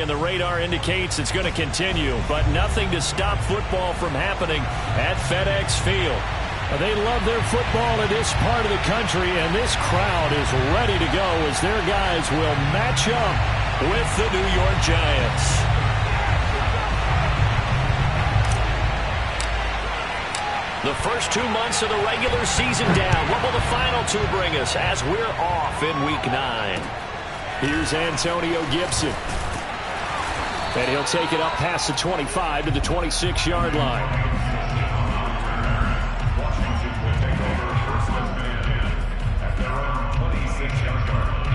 And the radar indicates it's going to continue, but nothing to stop football from happening at FedEx Field. They love their football in this part of the country, and this crowd is ready to go as their guys will match up with the New York Giants. The first 2 months of the regular season down. What will the final two bring us as we're off in Week 9? Here's Antonio Gibson. And he'll take it up past the 25 to the 26-yard line. Washington will take over first and 10 at their own 26-yard line.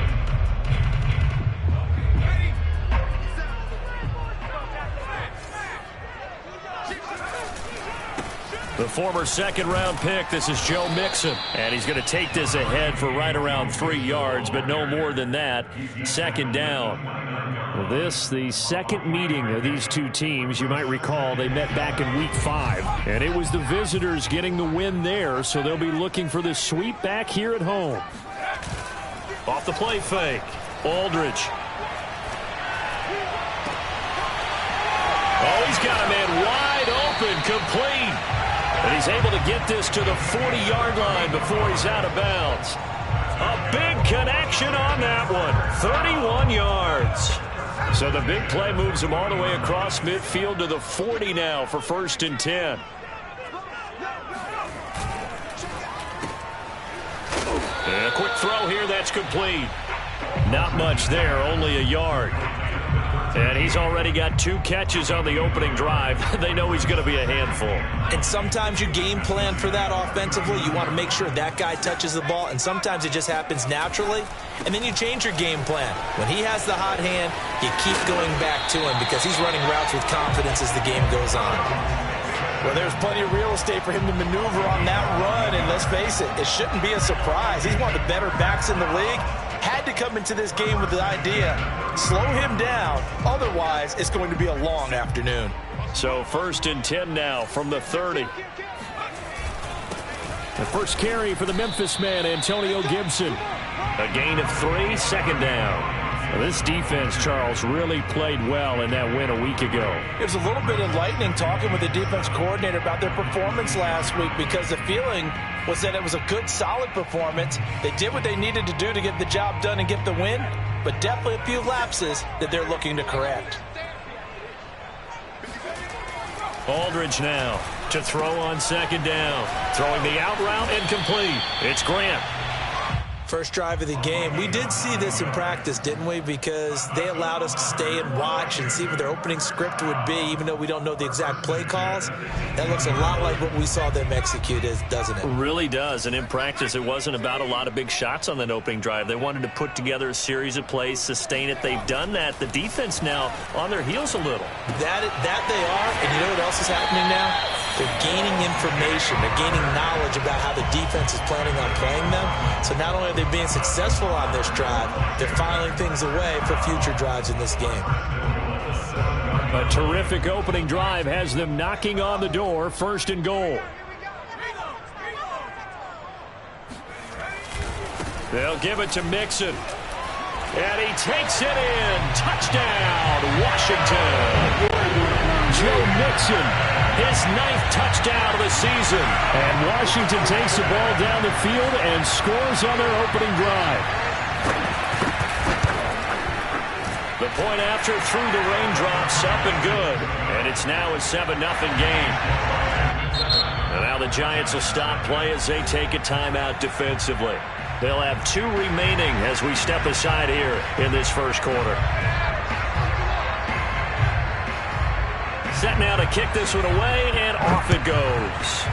The former second-round pick, this is Joe Mixon. And he's going to take this ahead for right around 3 yards, but no more than that. Second down. Well, this, the second meeting of these two teams. You might recall they met back in Week 5. And it was the visitors getting the win there, so they'll be looking for the sweep back here at home. Off the play fake. Aldridge. Oh, he's got a man wide open, complete. And he's able to get this to the 40-yard line before he's out of bounds. A big connection on that one. 31 yards. So the big play moves him all the way across midfield to the 40 now for first and 10. And a quick throw here, that's complete. Not much there, only a yard. And he's already got 2 catches on the opening drive. They know he's going to be a handful. And sometimes you game plan for that offensively. You want to make sure that guy touches the ball, and sometimes it just happens naturally. And then you change your game plan. When he has the hot hand, you keep going back to him because he's running routes with confidence as the game goes on. Well, there's plenty of real estate for him to maneuver on that run, and let's face it, it shouldn't be a surprise. He's one of the better backs in the league. Had to come into this game with the idea, slow him down, otherwise it's going to be a long afternoon. So first and 10 now from the 30. The first carry for the Memphis man, Antonio Gibson. A gain of 3, second down. Well, this defense, Charles, really played well in that win a week ago. It was a little bit enlightening talking with the defense coordinator about their performance last week because the feeling was that it was a good, solid performance. They did what they needed to do to get the job done and get the win, but definitely a few lapses that they're looking to correct. Aldridge now to throw on second down. Throwing the out route incomplete. It's Grant. First drive of the game. We did see this in practice, didn't we? Because they allowed us to stay and watch and see what their opening script would be, even though we don't know the exact play calls. That looks a lot like what we saw them execute, doesn't it? It really does. And in practice, it wasn't about a lot of big shots on that opening drive. They wanted to put together a series of plays, sustain it. They've done that. The defense now on their heels a little. That they are. And you know what else is happening now? They're gaining information. They're gaining knowledge about how the defense is planning on playing them. So not only are they being successful on this drive, they're filing things away for future drives in this game. A terrific opening drive has them knocking on the door, first and goal. They'll give it to Mixon. And he takes it in. Touchdown, Washington. Joe Mixon, his 9th touchdown of the season. And Washington takes the ball down the field and scores on their opening drive. The point after through the raindrops, up and good. And it's now a 7-0 game. And now the Giants will stop play as they take a timeout defensively. They'll have 2 remaining as we step aside here in this first quarter. Set now to kick this one away, and off it goes.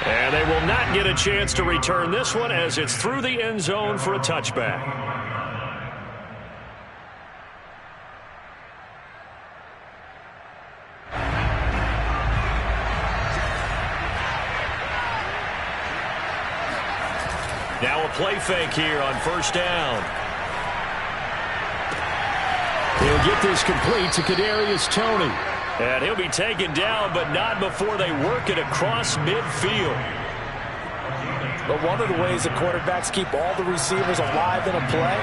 And they will not get a chance to return this one as it's through the end zone for a touchback. Now a play fake here on first down. He'll get this complete to Kadarius Toney. And he'll be taken down, but not before they work it across midfield. But one of the ways the quarterbacks keep all the receivers alive in a play,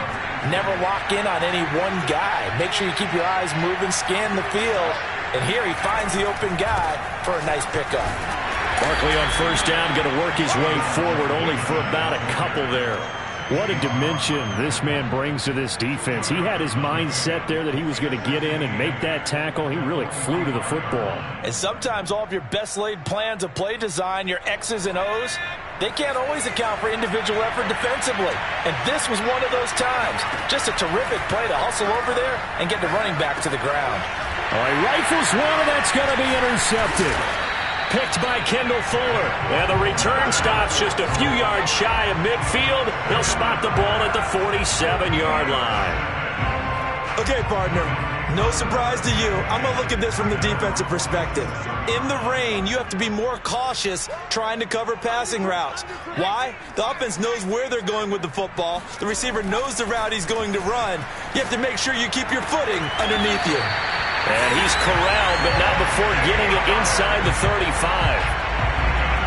never lock in on any one guy. Make sure you keep your eyes moving, scan the field. And here he finds the open guy for a nice pickup. Barkley on first down, going to work his way forward, only for about a couple there. What a dimension this man brings to this defense. He had his mind set there that he was going to get in and make that tackle. He really flew to the football. And sometimes all of your best laid plans of play design, your X's and O's, they can't always account for individual effort defensively. And this was one of those times. Just a terrific play to hustle over there and get the running back to the ground. All right, rifles one, and that's going to be intercepted. Picked by Kendall Fuller. And the return stops just a few yards shy of midfield. He'll spot the ball at the 47-yard line. Okay, partner. No surprise to you. I'm going to look at this from the defensive perspective. In the rain, you have to be more cautious trying to cover passing routes. Why? The offense knows where they're going with the football. The receiver knows the route he's going to run. You have to make sure you keep your footing underneath you. And he's corralled, but not before getting it inside the 35.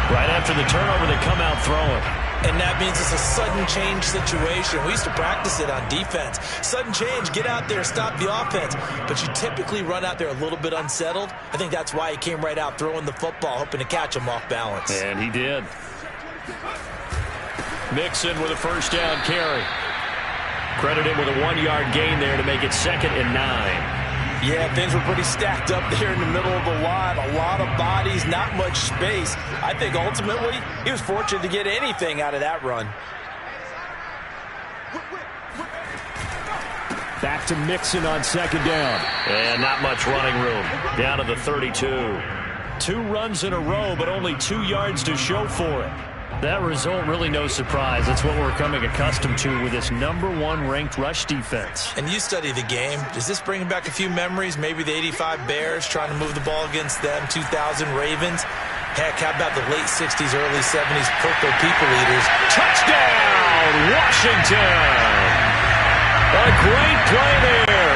Right after the turnover, they come out throwing. And that means it's a sudden change situation. We used to practice it on defense. Sudden change, get out there, stop the offense. But you typically run out there a little bit unsettled. I think that's why he came right out throwing the football, hoping to catch him off balance. And he did. Mixon with a first down carry. Credit him with a 1-yard gain there to make it 2nd and 9. Yeah, things were pretty stacked up there in the middle of the line. A lot of bodies, not much space. I think ultimately he was fortunate to get anything out of that run. Back to Mixon on 2nd down. And not much running room. Down to the 32. 2 runs in a row, but only 2 yards to show for it. That result, really no surprise. That's what we're becoming accustomed to with this #1 ranked rush defense. And you study the game. Is this bringing back a few memories? Maybe the 85 Bears trying to move the ball against them, 2000 Ravens. Heck, how about the late 60s, early 70s Purple People Eaters? Touchdown, Washington! A great play there.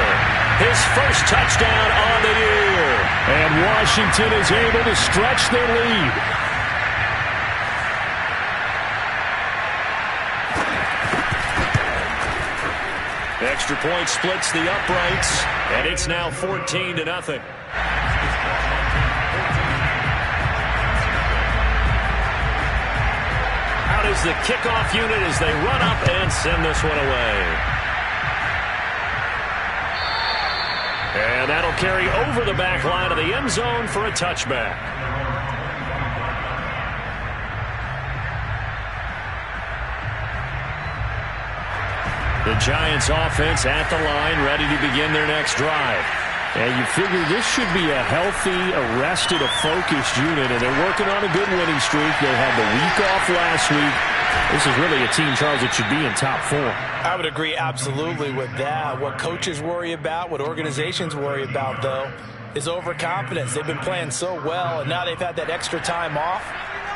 His first touchdown on the year. And Washington is able to stretch their lead. Extra point splits the uprights, and it's now 14-0. Out is the kickoff unit as they run up and send this one away. And that'll carry over the back line of the end zone for a touchback. The Giants offense at the line, ready to begin their next drive. And you figure this should be a healthy, arrested, a focused unit, and they're working on a good winning streak. They had the week off last week. This is really a team, Charles, that should be in top 4. I would agree absolutely with that. What coaches worry about, what organizations worry about, though, is overconfidence. They've been playing so well, and now they've had that extra time off.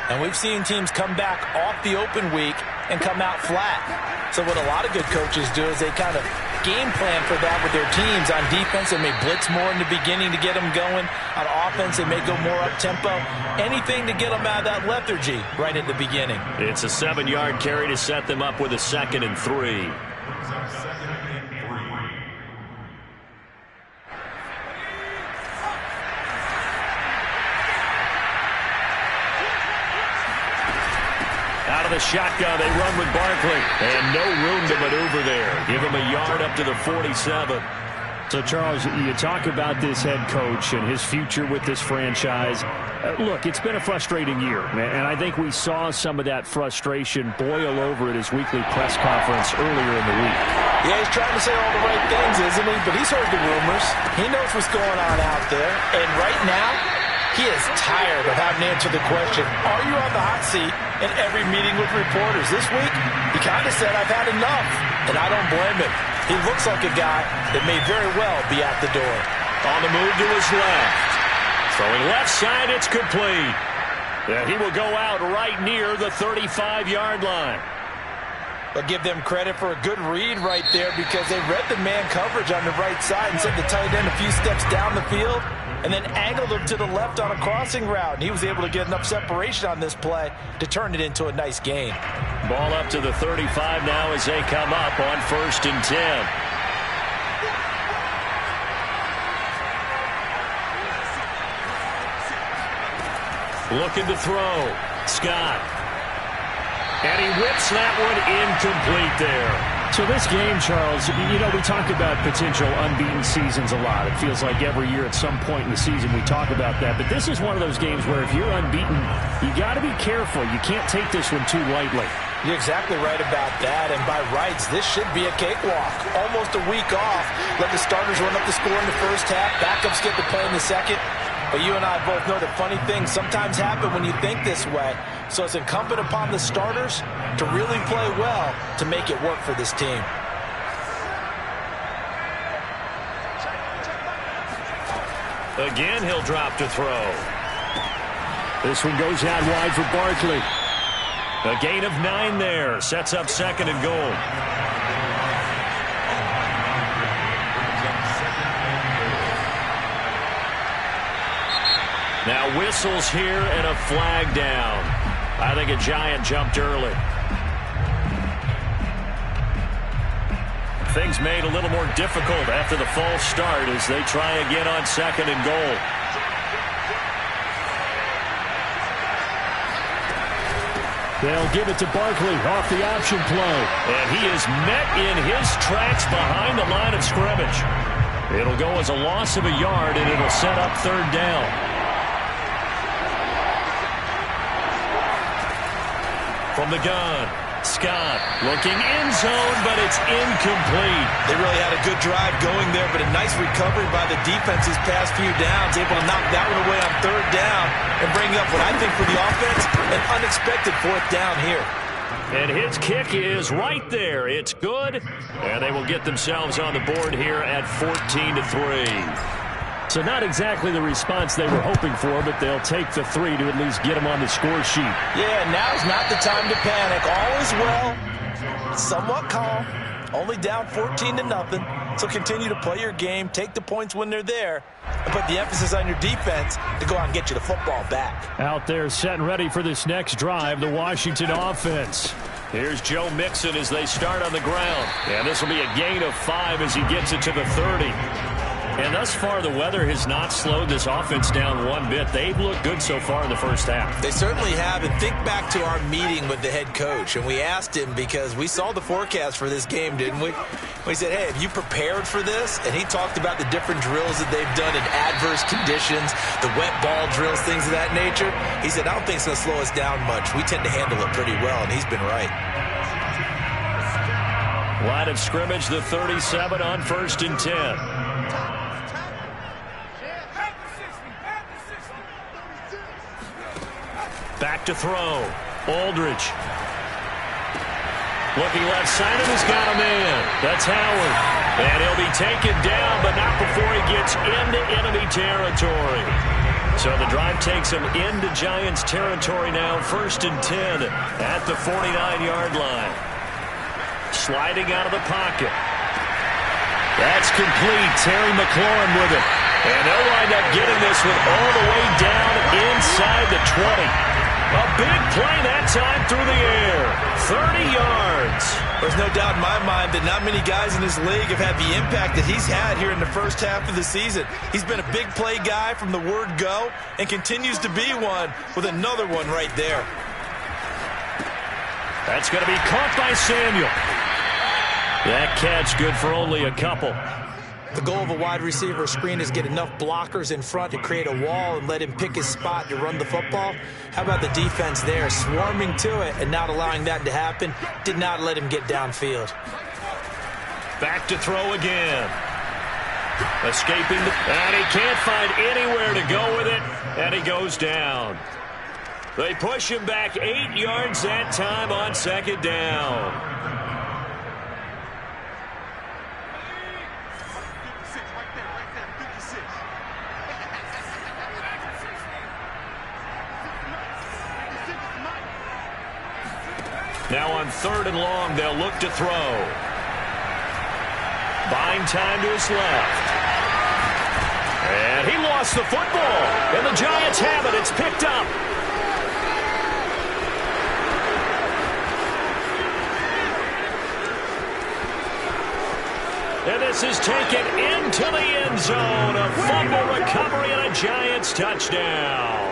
And we've seen teams come back off the open week and come out flat. So what a lot of good coaches do is they kind of game plan for that with their teams. On defense, they may blitz more in the beginning to get them going. On offense, they may go more up-tempo. Anything to get them out of that lethargy right at the beginning. It's a 7-yard carry to set them up with a 2nd and 3. Out of the shotgun, they run with Barkley. And no room to maneuver there. Give him a yard up to the 47. So, Charles, you talk about this head coach and his future with this franchise. Look, it's been a frustrating year, and I think we saw some of that frustration boil over at his weekly press conference earlier in the week. Yeah, he's trying to say all the right things, isn't he? But he's heard the rumors. He knows what's going on out there. And right now, he is tired of having to answer the question, are you on the hot seat in every meeting with reporters? This week, he kind of said, I've had enough. And I don't blame him. He looks like a guy that may very well be at the door. On the move to his left. Throwing left side, it's complete. And he will go out right near the 35-yard line. But give them credit for a good read right there because they read the man coverage on the right side and sent the tight end a few steps down the field. and then angled him to the left on a crossing route. And he was able to get enough separation on this play to turn it into a nice gain. Ball up to the 35 now as they come up on 1st and 10. Looking to throw. Scott. And he whips that one incomplete there. So this game, Charles, you know, we talk about potential unbeaten seasons a lot. It feels like every year at some point in the season we talk about that. But this is one of those games where if you're unbeaten, you got to be careful. You can't take this one too lightly. You're exactly right about that. And by rights, this should be a cakewalk. Almost a week off. Let the starters run up the score in the first half. Backups get to play in the second. But you and I both know that funny things sometimes happen when you think this way. So it's incumbent upon the starters to really play well to make it work for this team. Again, he'll drop to throw. This one goes out wide for Barkley. A gain of 9 there. Sets up 2nd and goal. Now whistles here and a flag down. I think a Giant jumped early. Things made a little more difficult after the false start as they try again on 2nd and goal. They'll give it to Barkley off the option play. And he is met in his tracks behind the line of scrimmage. It'll go as a loss of a yard, and it'll set up 3rd down. From the gun, Scott looking end zone, but it's incomplete. They really had a good drive going there, but a nice recovery by the defense these past few downs, able to knock that one away on 3rd down and bring up what I think for the offense, an unexpected 4th down here. And his kick is right there. It's good, and they will get themselves on the board here at 14-3. So not exactly the response they were hoping for, but they'll take the 3 to at least get them on the score sheet. Yeah, now's not the time to panic. All is well, somewhat calm, only down 14-0. So continue to play your game, take the points when they're there, and put the emphasis on your defense to go out and get you the football back. Out there set and ready for this next drive, the Washington offense. Here's Joe Mixon as they start on the ground. And this will be a gain of 5 as he gets it to the 30. And thus far, the weather has not slowed this offense down one bit. They've looked good so far in the first half. They certainly have. And think back to our meeting with the head coach. And we asked him because we saw the forecast for this game, didn't we? We said, hey, have you prepared for this? And he talked about the different drills that they've done in adverse conditions, the wet ball drills, things of that nature. He said, I don't think it's going to slow us down much. We tend to handle it pretty well, and he's been right. Line of scrimmage, the 37 on 1st and 10. Back to throw. Aldridge. Looking left side of has got a man. That's Howard. And he'll be taken down, but not before he gets into enemy territory. So the drive takes him into Giants territory now. 1st and 10 at the 49-yard line. Sliding out of the pocket. That's complete. Terry McLaurin with it. And they'll wind up getting this one all the way down inside the 20. A big play that time through the air. 30 yards. There's no doubt in my mind that not many guys in this league have had the impact that he's had here in the first half of the season. He's been a big play guy from the word go and continues to be one with another one right there. That's going to be caught by Samuel. That catch good for only a couple. The goal of a wide receiver screen is get enough blockers in front to create a wall and let him pick his spot to run the football. How about the defense there, swarming to it and not allowing that to happen? Did not let him get downfield. Back to throw again. Escaping, and he can't find anywhere to go with it, and he goes down. They push him back 8 yards that time on 2nd down. Now on 3rd and long, they'll look to throw. Buying time to his left. And he lost the football. And the Giants have it. It's picked up. And this is taken into the end zone. A fumble recovery and a Giants touchdown.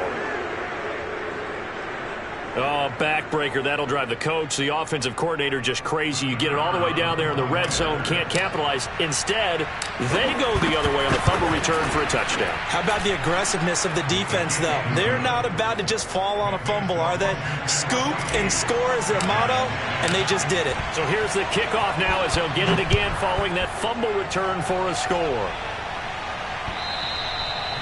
Oh, backbreaker. That'll drive the coach, the offensive coordinator, just crazy. You get it all the way down there in the red zone, can't capitalize. Instead, they go the other way on the fumble return for a touchdown. How about the aggressiveness of the defense, though? They're not about to just fall on a fumble, are they? Scoop and score is their motto, and they just did it. So here's the kickoff now as they'll get it again following that fumble return for a score.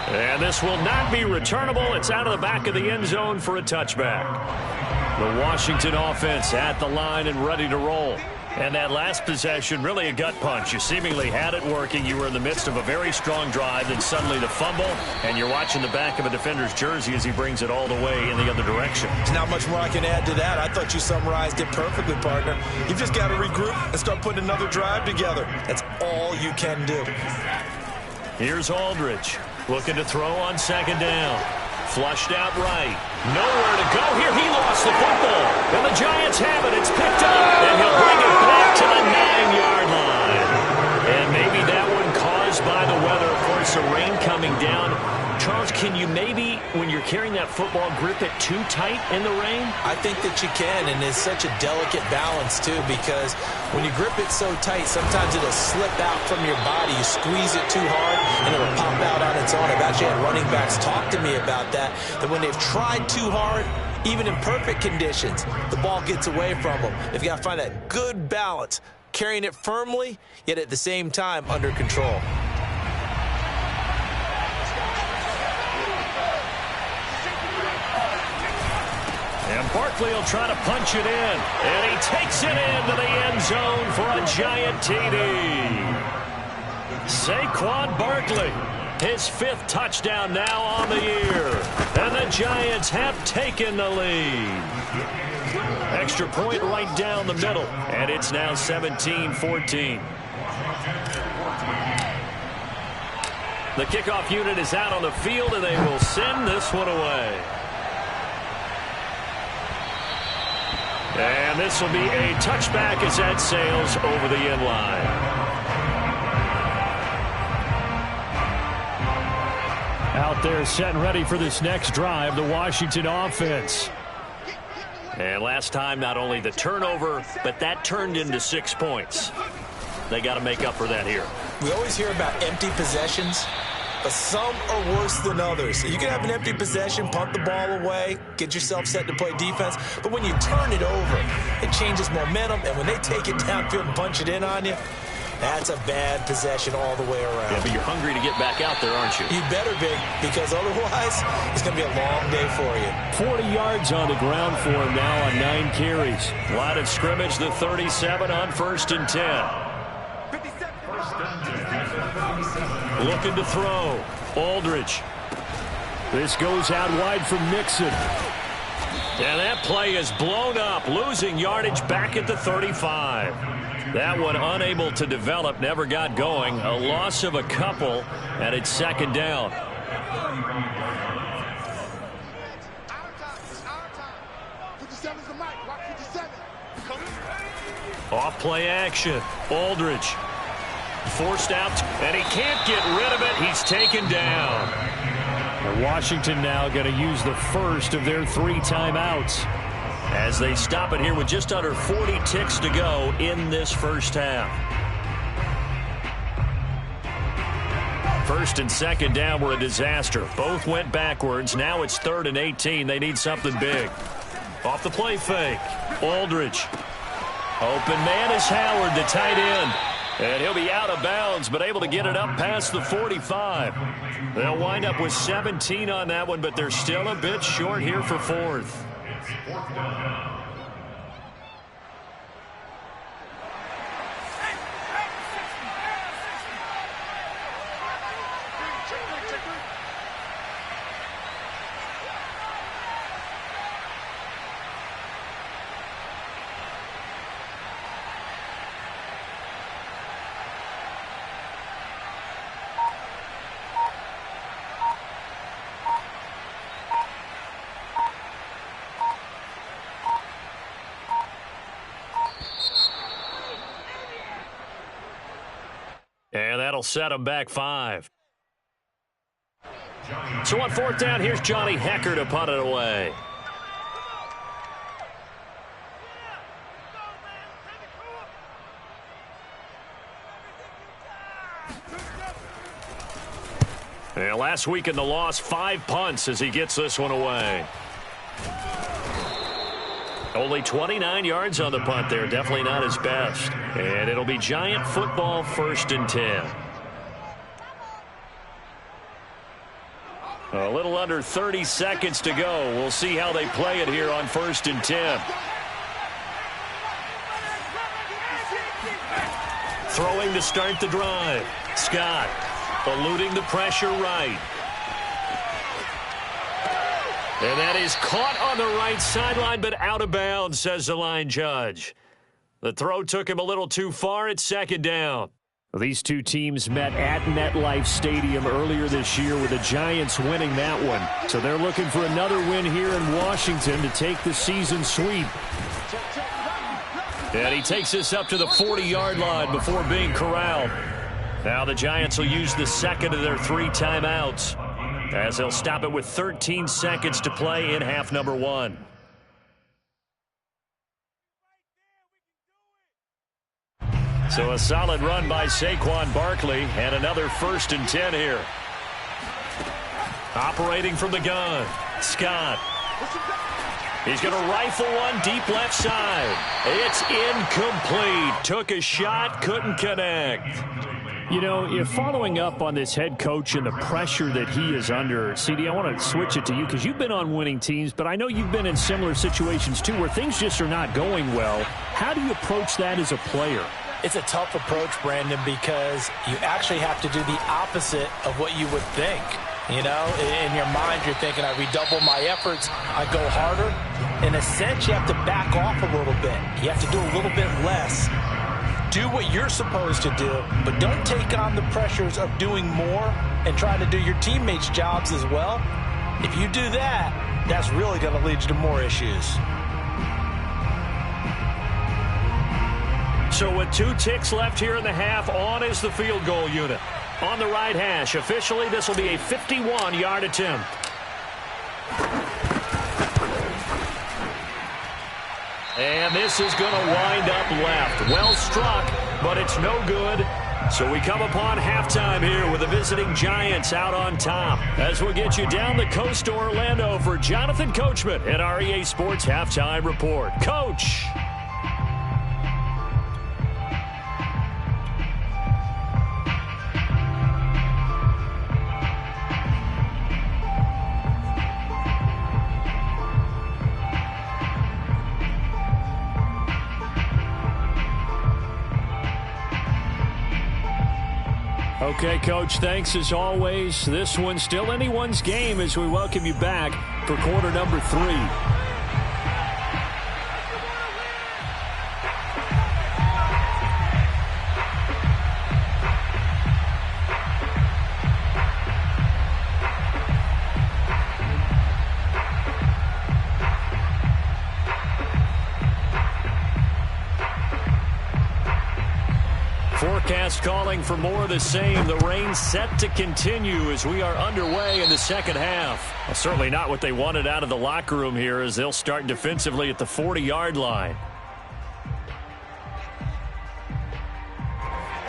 And this will not be returnable. It's out of the back of the end zone for a touchback. The Washington offense at the line and ready to roll. And that last possession, really a gut punch. You seemingly had it working. You were in the midst of a very strong drive, then suddenly the fumble, and you're watching the back of a defender's jersey as he brings it all the way in the other direction. There's not much more I can add to that. I thought you summarized it perfectly, partner. You've just got to regroup and start putting another drive together. That's all you can do. Here's Aldridge. Looking to throw on second down. Flushed out right. Nowhere to go here. He lost the football. And the Giants have it. It's picked up. And he'll bring it back to the 9-yard line. And maybe that one caused by the weather. Of course, the rain coming down. Charles, can you maybe, when you're carrying that football, grip it too tight in the rain? I think that you can, and it's such a delicate balance, too, because when you grip it so tight, sometimes it'll slip out from your body. You squeeze it too hard, and it'll pop out on its own. I've actually had running backs talk to me about that when they've tried too hard, even in perfect conditions, the ball gets away from them. They've got to find that good balance, carrying it firmly, yet at the same time under control. And Barkley will try to punch it in. And he takes it into the end zone for a Giant TD. Saquon Barkley, his 5th touchdown now on the year. And the Giants have taken the lead. Extra point right down the middle. And it's now 17-14. The kickoff unit is out on the field, and they will send this one away. And this will be a touchback as that sails over the end line. Out there set and ready for this next drive, the Washington offense. And last time, not only the turnover, but that turned into 6 points. They got to make up for that here. We always hear about empty possessions, but some are worse than others. You can have an empty possession, punt the ball away, get yourself set to play defense, but when you turn it over, it changes momentum, and when they take it downfield and punch it in on you, that's a bad possession all the way around. Yeah, but you're hungry to get back out there, aren't you? You better be, because otherwise, it's going to be a long day for you. 40 yards on the ground for him now on 9 carries. Line of scrimmage, the 37 on 1st and 10. Looking to throw. Aldridge. This goes out wide from Nixon. And that play is blown up, losing yardage back at the 35. That one unable to develop, never got going. A loss of a couple, and it's 2nd down. Off play action. Aldridge. Forced out, and he can't get rid of it. He's taken down. And Washington now going to use the first of their 3 timeouts as they stop it here with just under 40 ticks to go in this first half. 1st and 2nd down were a disaster. Both went backwards. Now it's 3rd and 18. They need something big. Off the play fake. Aldridge. Open man is Howard, the tight end. And he'll be out of bounds, but able to get it up past the 45. They'll wind up with 17 on that one, but they're still a bit short here for 4th. And that'll set them back 5. So on 4th down, here's Johnny Hecker to punt it away. And last week in the loss, 5 punts as he gets this one away. Only 29 yards on the punt there. Definitely not his best. And it'll be Giant football, 1st and 10. A little under 30 seconds to go. We'll see how they play it here on 1st and 10. Throwing to start the drive. Scott eluding the pressure right. And that is caught on the right sideline, but out of bounds, says the line judge. The throw took him a little too far at 2nd down. These two teams met at MetLife Stadium earlier this year with the Giants winning that one. So they're looking for another win here in Washington to take the season sweep. And he takes this up to the 40-yard line before being corralled. Now the Giants will use the 2nd of their 3 timeouts, as they'll stop it with 13 seconds to play in half number 1. So a solid run by Saquon Barkley, and another 1st and 10 here. Operating from the gun, Scott. He's going to rifle one deep left side. It's incomplete. Took a shot, couldn't connect. You know, if following up on this head coach and the pressure that he is under, CD, I want to switch it to you because you've been on winning teams, but I know you've been in similar situations too where things just are not going well. How do you approach that as a player? It's a tough approach, Brandon, because you actually have to do the opposite of what you would think. You know, in your mind, you're thinking, I redouble my efforts, I go harder. In a sense, you have to back off a little bit. You have to do a little bit less. Do what you're supposed to do, but don't take on the pressures of doing more and trying to do your teammates' jobs as well. If you do that, that's really going to lead you to more issues. So with 2 ticks left here in the half, on is the field goal unit. On the right hash, officially this will be a 51-yard attempt. And this is going to wind up left. Well struck, but it's no good. So we come upon halftime here with the visiting Giants out on top. As we'll get you down the coast to Orlando for Jonathan Coachman at our EA Sports Halftime Report. Coach! Okay, Coach, thanks as always. This one's still anyone's game as we welcome you back for quarter number 3. Forecast calling for more of the same. The rain set to continue as we are underway in the second half. Well, certainly not what they wanted out of the locker room here as they'll start defensively at the 40-yard line.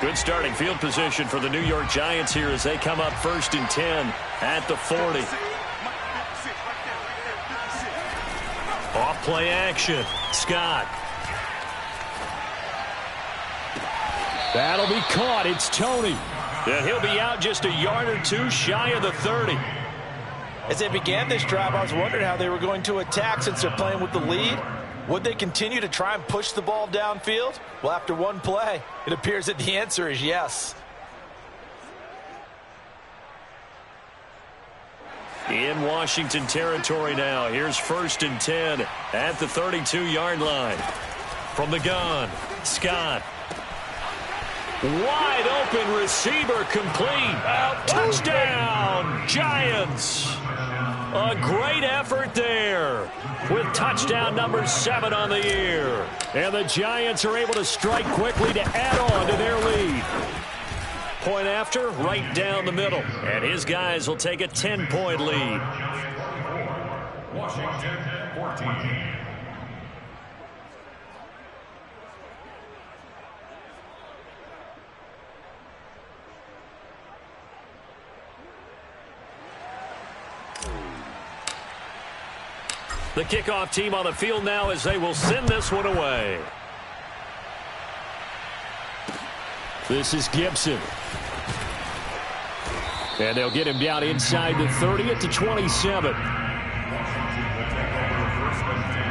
Good starting field position for the New York Giants here as they come up 1st and 10 at the 40. Off play action. Scott. That'll be caught. It's Tony. And he'll be out just a yard or 2 shy of the 30. As they began this drive, I was wondering how they were going to attack since they're playing with the lead. Would they continue to try and push the ball downfield? Well, after one play, it appears that the answer is yes. In Washington territory now. Here's 1st and 10 at the 32-yard line. From the gun, Scott. Wide open receiver complete. Touchdown, Giants. A great effort there with touchdown number 7 on the year. And the Giants are able to strike quickly to add on to their lead. Point after, right down the middle. And his guys will take a 10-point lead. Washington 14. The kickoff team on the field now as they will send this one away. This is Gibson. And they'll get him down inside the 30 at the 27. Washington will take over first and 10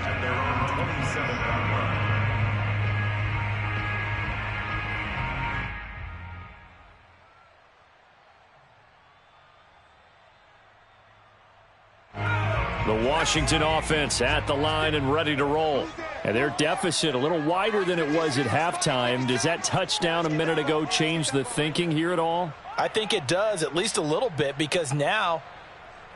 at their own 27-yard line. The Washington offense at the line and ready to roll. And their deficit a little wider than it was at halftime. Does that touchdown a minute ago change the thinking here at all? I think it does, at least a little bit, because now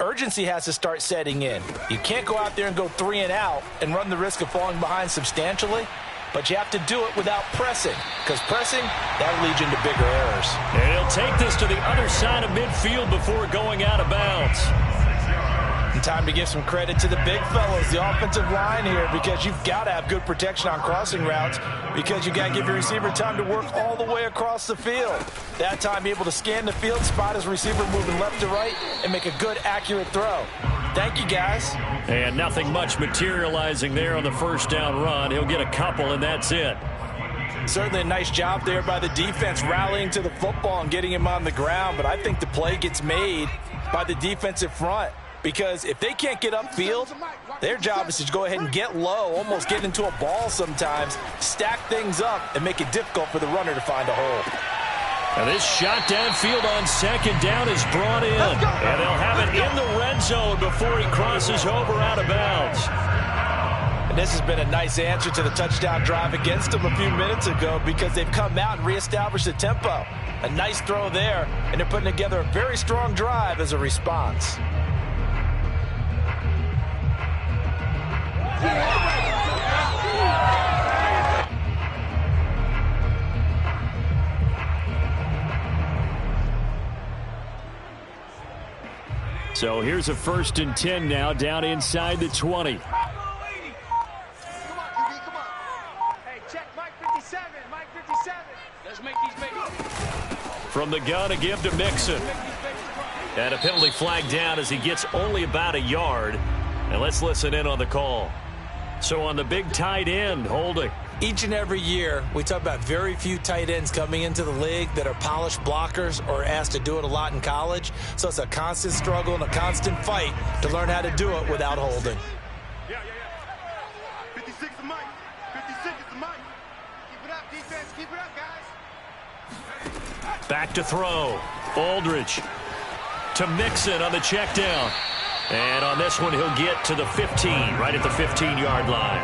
urgency has to start setting in. You can't go out there and go 3 and out and run the risk of falling behind substantially, but you have to do it without pressing, because pressing, that'll lead you into bigger errors. And he'll take this to the other side of midfield before going out of bounds. And time to give some credit to the big fellows, the offensive line here, because you've got to have good protection on crossing routes, because you got to give your receiver time to work all the way across the field. That time, be able to scan the field, spot his receiver moving left to right, and make a good, accurate throw. Thank you, guys. And nothing much materializing there on the first down run. He'll get a couple, and that's it. Certainly a nice job there by the defense rallying to the football and getting him on the ground, but I think the play gets made by the defensive front. Because if they can't get upfield, their job is to go ahead and get low, almost get into a ball sometimes, stack things up, and make it difficult for the runner to find a hole. And this shot downfield on second down is brought in. And they'll have it in the red zone before he crosses over out of bounds. And this has been a nice answer to the touchdown drive against them a few minutes ago, because they've come out and reestablished the tempo. A nice throw there, and they're putting together a very strong drive as a response. So here's a 1st and 10 now, down inside the 20. Come on, QB, come on. Hey, check Mike 57, Mike 57. Let's make these babies. From the gun, a give to Mixon. And a penalty flag down as he gets only about a yard. And let's listen in on the call. So on the big tight end, holding. Each and every year, we talk about very few tight ends coming into the league that are polished blockers or asked to do it a lot in college. So it's a constant struggle and a constant fight to learn how to do it without holding. Yeah. 56 is Mike. 56 is Mike. Keep it up, defense. Keep it up, guys. Back to throw. Aldridge to Mixon on the check down. And on this one, he'll get to the 15, right at the 15-yard line.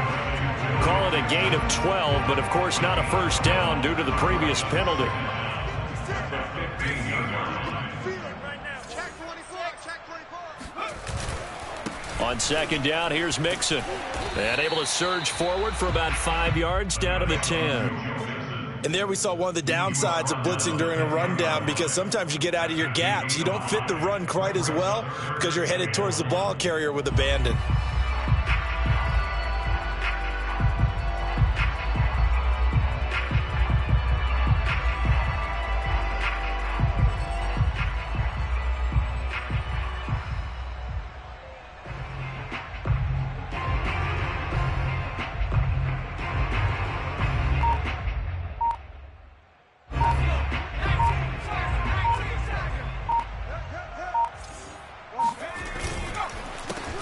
Call it a gain of 12, but of course not a first down due to the previous penalty. On second down, here's Mixon. And able to surge forward for about 5 yards down to the 10. And there we saw one of the downsides of blitzing during a rundown, because sometimes you get out of your gaps. You don't fit the run quite as well because you're headed towards the ball carrier with abandon.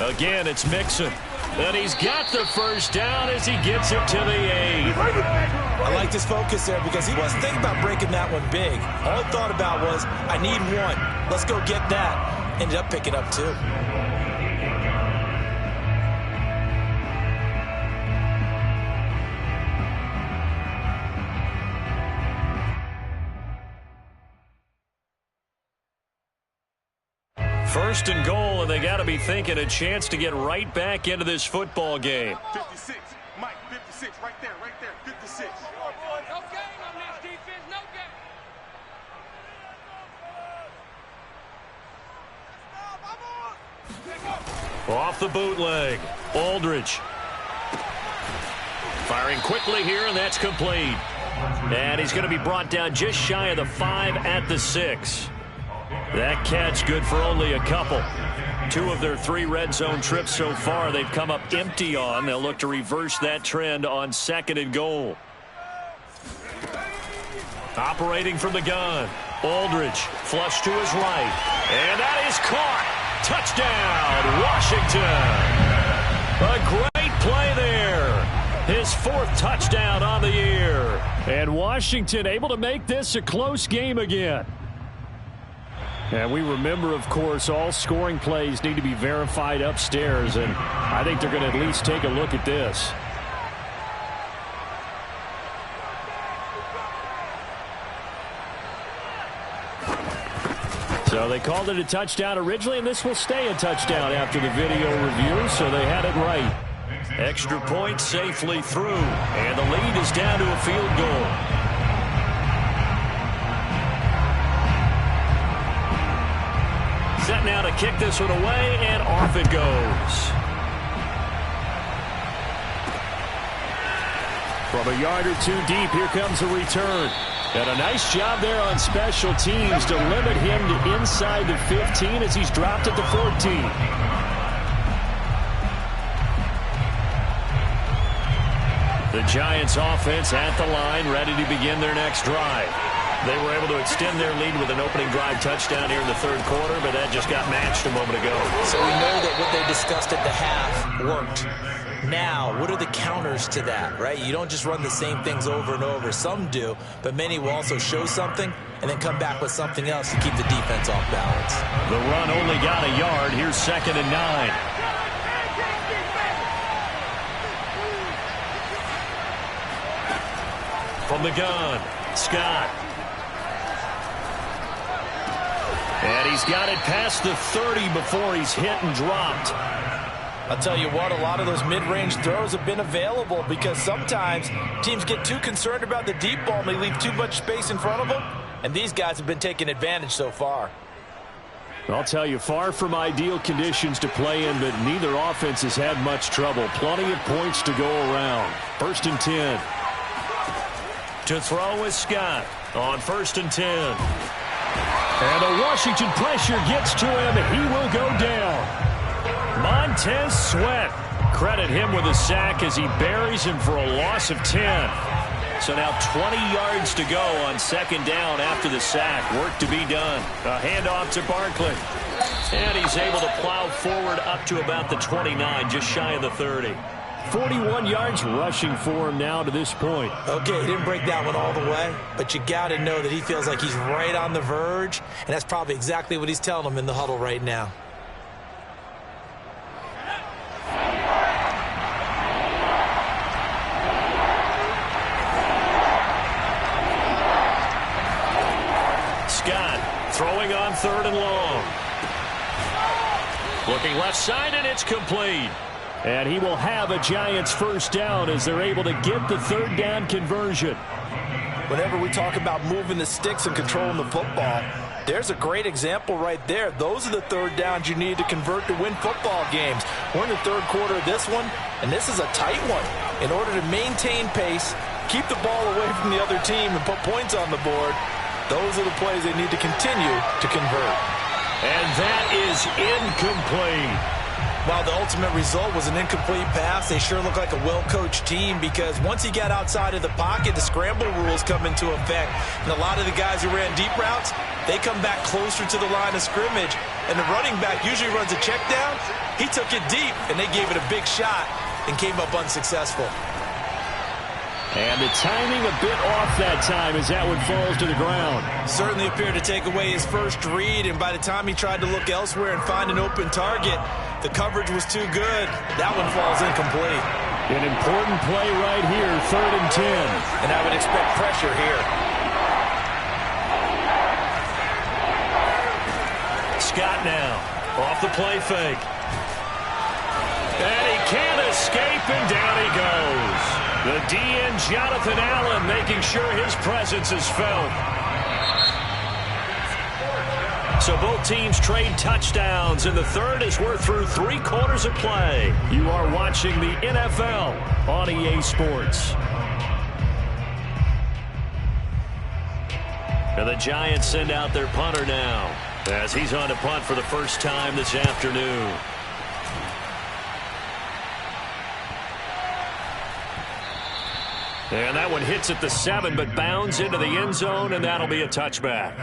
Again, it's Mixon. And he's got the first down as he gets it to the 8. I like his focus there because he wasn't thinking about breaking that one big. All he thought about was, I need one. Let's go get that. Ended up picking up 2. First and goal, and they got to be thinking a chance to get right back into this football game. 56, Mike 56, right there, 56. No game on this defense, no game. Off the bootleg. Aldridge. Firing quickly here, and that's complete. And he's going to be brought down just shy of the 5 at the 6. That catch good for only a couple. 2 of their 3 red zone trips so far they've come up empty on. They'll look to reverse that trend on 2nd and goal. Operating from the gun. Aldridge flush to his right. And that is caught. Touchdown, Washington. A great play there. His 4th touchdown on the year. And Washington able to make this a close game again. And we remember, of course, all scoring plays need to be verified upstairs, and I think they're going to at least take a look at this. So they called it a touchdown originally, and this will stay a touchdown after the video review, so they had it right. Extra point safely through, and the lead is down to a field goal. Set now to kick this one away, and off it goes. From a yard or 2 deep, here comes a return. And a nice job there on special teams to limit him to inside the 15 as he's dropped at the 14. The Giants offense at the line, ready to begin their next drive. They were able to extend their lead with an opening drive touchdown here in the 3rd quarter, but that just got matched a moment ago. So we know that what they discussed at the half worked. Now, what are the counters to that, right? You don't just run the same things over and over. Some do, but many will also show something and then come back with something else to keep the defense off balance. The run only got a yard. Here's 2nd and 9. From the gun, Scott. And he's got it past the 30 before he's hit and dropped. I'll tell you what, a lot of those mid-range throws have been available because sometimes teams get too concerned about the deep ball and they leave too much space in front of them, and these guys have been taking advantage so far. I'll tell you, far from ideal conditions to play in, but neither offense has had much trouble. Plenty of points to go around. 1st and 10. To throw is Scott on 1st and 10. And the Washington pressure gets to him, and he will go down. Montez Sweat. Credit him with a sack as he buries him for a loss of 10. So now 20 yards to go on 2nd down after the sack. Work to be done. A handoff to Barkley. And he's able to plow forward up to about the 29, just shy of the 30. 41 yards rushing for him now to this point. Okay, he didn't break that one all the way, but you got to know that he feels like he's right on the verge, and that's probably exactly what he's telling them in the huddle right now. Scott throwing on 3rd and long. Looking left side, and it's complete. And he will have a Giants 1st down as they're able to get the 3rd down conversion. Whenever we talk about moving the sticks and controlling the football, there's a great example right there. Those are the 3rd downs you need to convert to win football games. We're in the 3rd quarter of this one, and this is a tight one. In order to maintain pace, keep the ball away from the other team, and put points on the board, those are the plays they need to continue to convert. And that is incomplete. While the ultimate result was an incomplete pass, they sure look like a well-coached team because once he got outside of the pocket, the scramble rules come into effect. And a lot of the guys who ran deep routes, they come back closer to the line of scrimmage. And the running back usually runs a check down. He took it deep, and they gave it a big shot and came up unsuccessful. And the timing a bit off that time as that one falls to the ground. Certainly appeared to take away his first read, and by the time he tried to look elsewhere and find an open target, the coverage was too good. That one falls incomplete. An important play right here, 3rd and 10. And I would expect pressure here. Scott now off the play fake. And he can't escape, and down he goes. The DN, Jonathan Allen, making sure his presence is felt. So both teams trade touchdowns in the third as we're through 3 quarters of play. You are watching the NFL on EA Sports. And the Giants send out their punter now as he's on to punt for the first time this afternoon. And that one hits at the 7, but bounds into the end zone, and that'll be a touchback.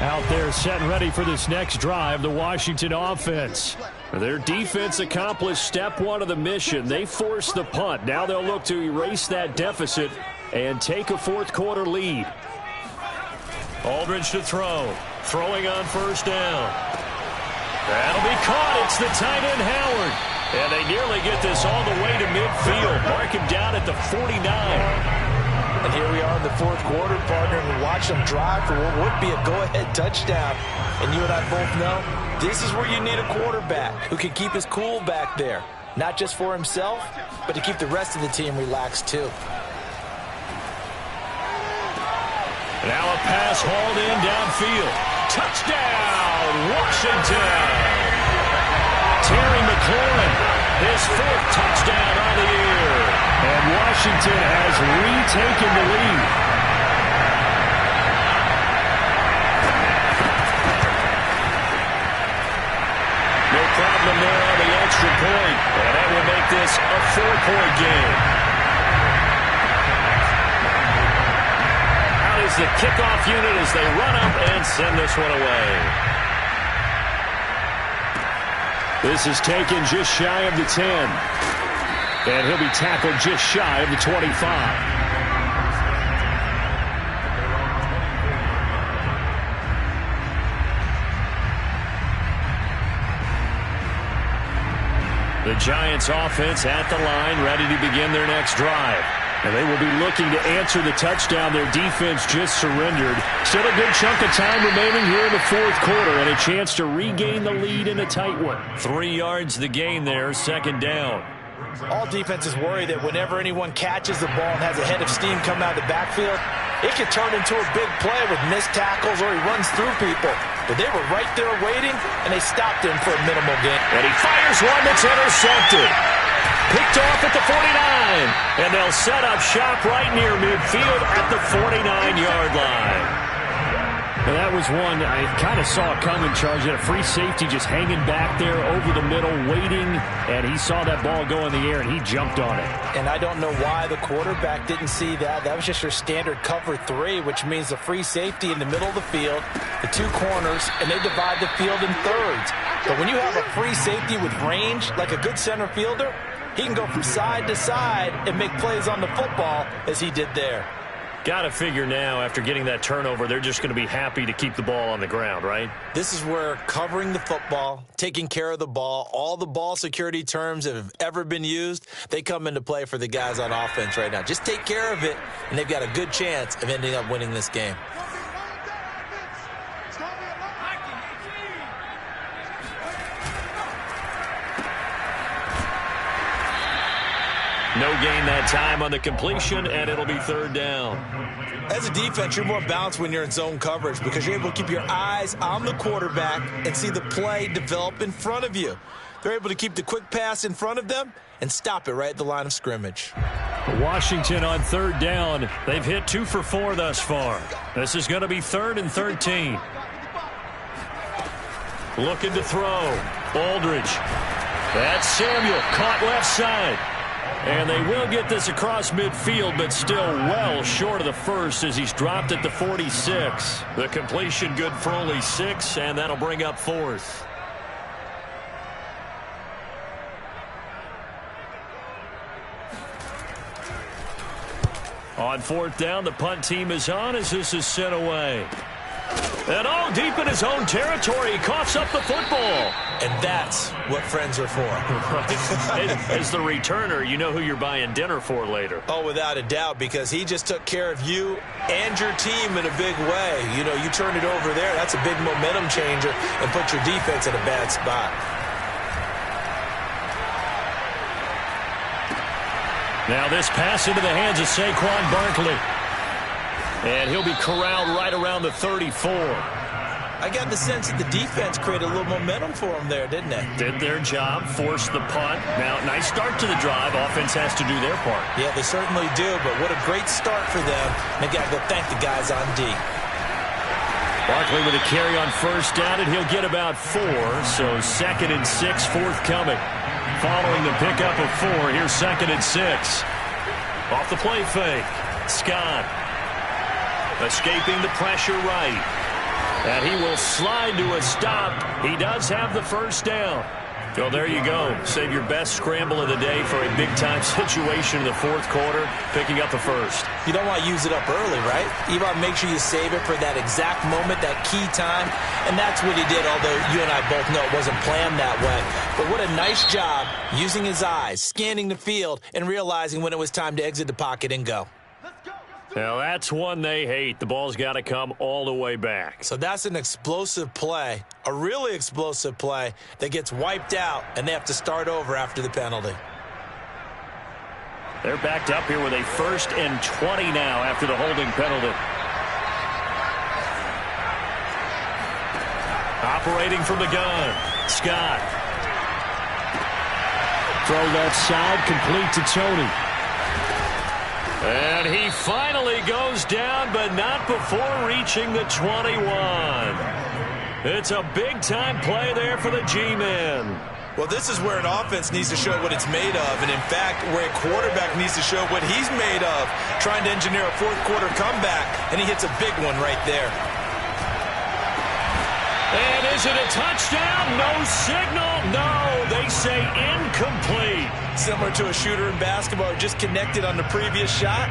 Out there set and ready for this next drive, the Washington offense. Their defense accomplished step 1 of the mission. They forced the punt. Now they'll look to erase that deficit and take a fourth-quarter lead. Aldridge to throw. Throwing on first down. That'll be caught. It's the tight end, Howard. And they nearly get this all the way to midfield. Mark him down at the 49. And here we are in the fourth quarter, partner, and watch them drive for what would be a go-ahead touchdown. And you and I both know this is where you need a quarterback who can keep his cool back there. Not just for himself, but to keep the rest of the team relaxed too. Now a pass hauled in downfield. Touchdown, Washington! Terry McLaurin, his 4th touchdown on the year. And Washington has retaken the lead. No problem there on the extra point. And that will make this a 4-point game. Is the kickoff unit as they run up and send this one away. This is taken just shy of the 10. And he'll be tackled just shy of the 25. The Giants offense at the line, ready to begin their next drive. And they will be looking to answer the touchdown their defense just surrendered. Still a good chunk of time remaining here in the fourth quarter and a chance to regain the lead in a tight one. 3 yards the gain there, 2nd down. All defenses worry that whenever anyone catches the ball and has a head of steam come out of the backfield, it could turn into a big play with missed tackles or he runs through people. But they were right there waiting, and they stopped him for a minimal gain. And he fires one that's intercepted. Picked off at the 49. And they'll set up shop right near midfield at the 49-yard line. And that was one I kind of saw coming, Charles. He had a free safety just hanging back there over the middle, waiting, and he saw that ball go in the air, and he jumped on it. And I don't know why the quarterback didn't see that. That was just your standard cover 3, which means the free safety in the middle of the field, the 2 corners, and they divide the field in thirds. But when you have a free safety with range, like a good center fielder, he can go from side to side and make plays on the football as he did there. Got to figure now, after getting that turnover, they're just going to be happy to keep the ball on the ground, right? This is where covering the football, taking care of the ball, all the ball security terms that have ever been used, they come into play for the guys on offense right now. Just take care of it, and they've got a good chance of ending up winning this game. No gain that time on the completion, and it'll be 3rd down. As a defense, you're more balanced when you're in zone coverage because you're able to keep your eyes on the quarterback and see the play develop in front of you. They're able to keep the quick pass in front of them and stop it right at the line of scrimmage. Washington on 3rd down. They've hit 2 for 4 thus far. This is going to be 3rd and 13. Looking to throw. Aldridge. That's Samuel, caught left side. And they will get this across midfield, but still well short of the first as he's dropped at the 46. The completion good for only 6, and that'll bring up 4th. On 4th down, the punt team is on as this is sent away. And all deep in his own territory, he coughs up the football. And that's what friends are for. Right. As the returner, you know who you're buying dinner for later. Oh, without a doubt, because he just took care of you and your team in a big way. You know, you turn it over there, that's a big momentum changer and put your defense in a bad spot. Now this pass into the hands of Saquon Barkley. And he'll be corralled right around the 34. I got the sense that the defense created a little momentum for them there, didn't they? Did their job, forced the punt. Now, nice start to the drive. Offense has to do their part. Yeah, they certainly do, but what a great start for them. They've got to go thank the guys on D. Barkley with a carry on first down, and he'll get about 4. So 2nd and 6 forthcoming. Following the pickup of 4, here's 2nd and 6. Off the play fake. Scott escaping the pressure right. And he will slide to a stop. He does have the first down. Well, there you go. Save your best scramble of the day for a big-time situation in the 4th quarter, picking up the first. You don't want to use it up early, right? You want to make sure you save it for that exact moment, that key time. And that's what he did, although you and I both know it wasn't planned that way. But what a nice job using his eyes, scanning the field, and realizing when it was time to exit the pocket and go. Now, that's one they hate. The ball's got to come all the way back. So that's an explosive play, a really explosive play that gets wiped out, and they have to start over after the penalty. They're backed up here with a 1st and 20 now after the holding penalty. Operating from the gun, Scott. Throw left side, complete to Tony. And he finally goes down, but not before reaching the 21. It's a big-time play there for the G-men. Well, this is where an offense needs to show what it's made of, and in fact, where a quarterback needs to show what he's made of, trying to engineer a 4th quarter comeback, and he hits a big one right there. And is it a touchdown? No signal. No, they say incomplete. Similar to a shooter in basketball who just connected on the previous shot.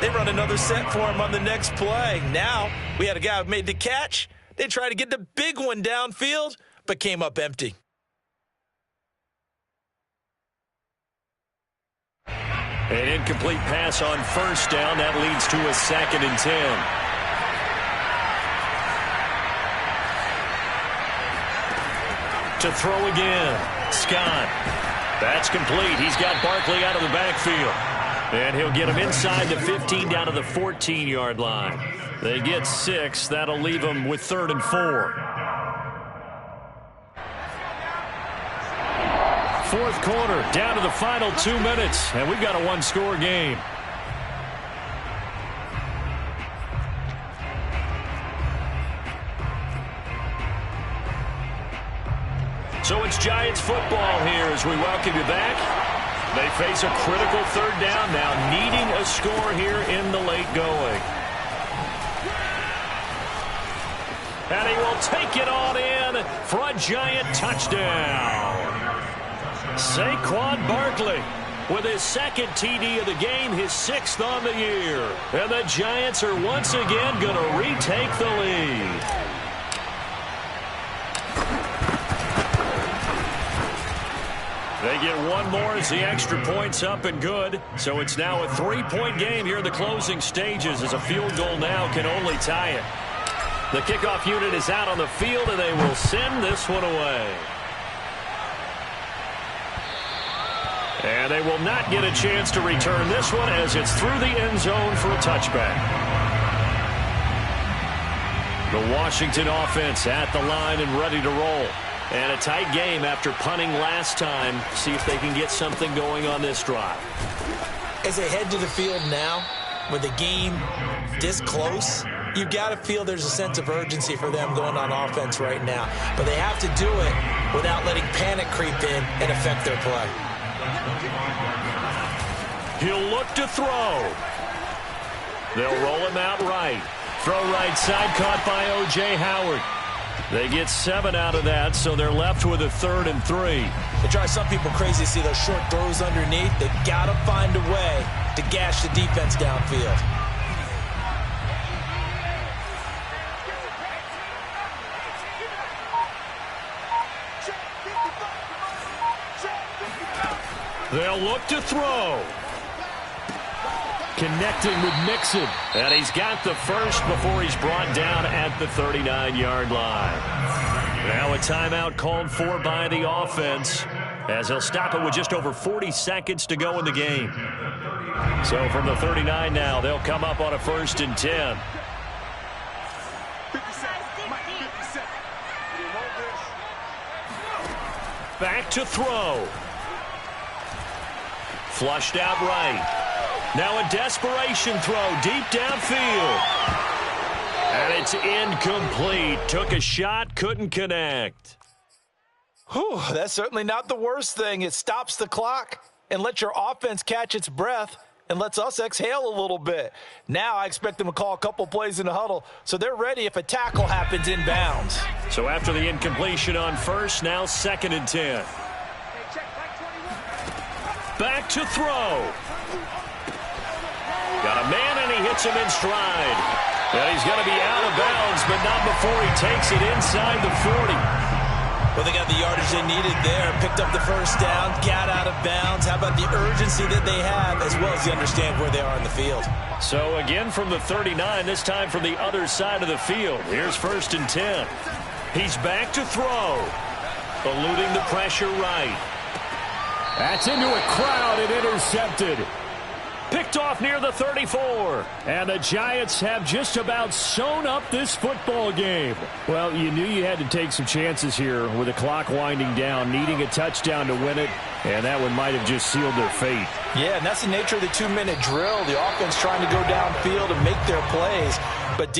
They run another set for him on the next play. Now, we had a guy who made the catch. They tried to get the big one downfield, but came up empty. An incomplete pass on first down. That leads to a 2nd and 10. To throw again, Scott. That's complete. He's got Barkley out of the backfield. And he'll get him inside the 15 down to the 14-yard line. They get 6. That'll leave them with 3rd and 4. 4th quarter, down to the final 2 minutes. And we've got a 1-score game. So it's Giants football here as we welcome you back. They face a critical 3rd down now, needing a score here in the late going. And he will take it on in for a Giant touchdown. Saquon Barkley with his 2nd TD of the game, his 6th on the year. And the Giants are once again going to retake the lead. They get one more as the extra point's up and good. So it's now a 3-point game here in the closing stages as a field goal now can only tie it. The kickoff unit is out on the field, and they will send this one away. And they will not get a chance to return this one as it's through the end zone for a touchback. The Washington offense at the line and ready to roll. And a tight game after punting last time. See if they can get something going on this drive. As they head to the field now, with the game this close, you've got to feel there's a sense of urgency for them going on offense right now. But they have to do it without letting panic creep in and affect their play. He'll look to throw. They'll roll him out right. Throw right side, caught by O.J. Howard. They get 7 out of that, so they're left with a 3rd and 3. It drives some people crazy to see those short throws underneath. They've got to find a way to gash the defense downfield. They'll look to throw. Connecting with Mixon. And he's got the first before he's brought down at the 39-yard line. Now a timeout called for by the offense. as he'll stop it with just over 40 seconds to go in the game. So from the 39 now, they'll come up on a 1st and 10. 50 seconds. Mike, 50 seconds. You hold this. Back to throw. Flushed out right. Now a desperation throw deep downfield. And it's incomplete. Took a shot, couldn't connect. Whew, that's certainly not the worst thing. It stops the clock and lets your offense catch its breath and lets us exhale a little bit. Now I expect them to call a couple plays in the huddle so they're ready if a tackle happens inbounds. So after the incompletion on 1st, now 2nd and 10. Back to throw. Got a man and he hits him in stride. And he's going to be out of bounds, but not before he takes it inside the 40. Well, they got the yardage they needed there. Picked up the 1st down, got out of bounds. How about the urgency that they have, as well as they understand where they are in the field? So again from the 39, this time from the other side of the field. Here's 1st and 10. He's back to throw. Eluding the pressure right. That's into a crowd and intercepted. Picked off near the 34. And the Giants have just about sewn up this football game. Well, you knew you had to take some chances here with the clock winding down, needing a touchdown to win it, and that one might have just sealed their fate. Yeah, and that's the nature of the 2-minute drill. The offense trying to go downfield and make their plays, but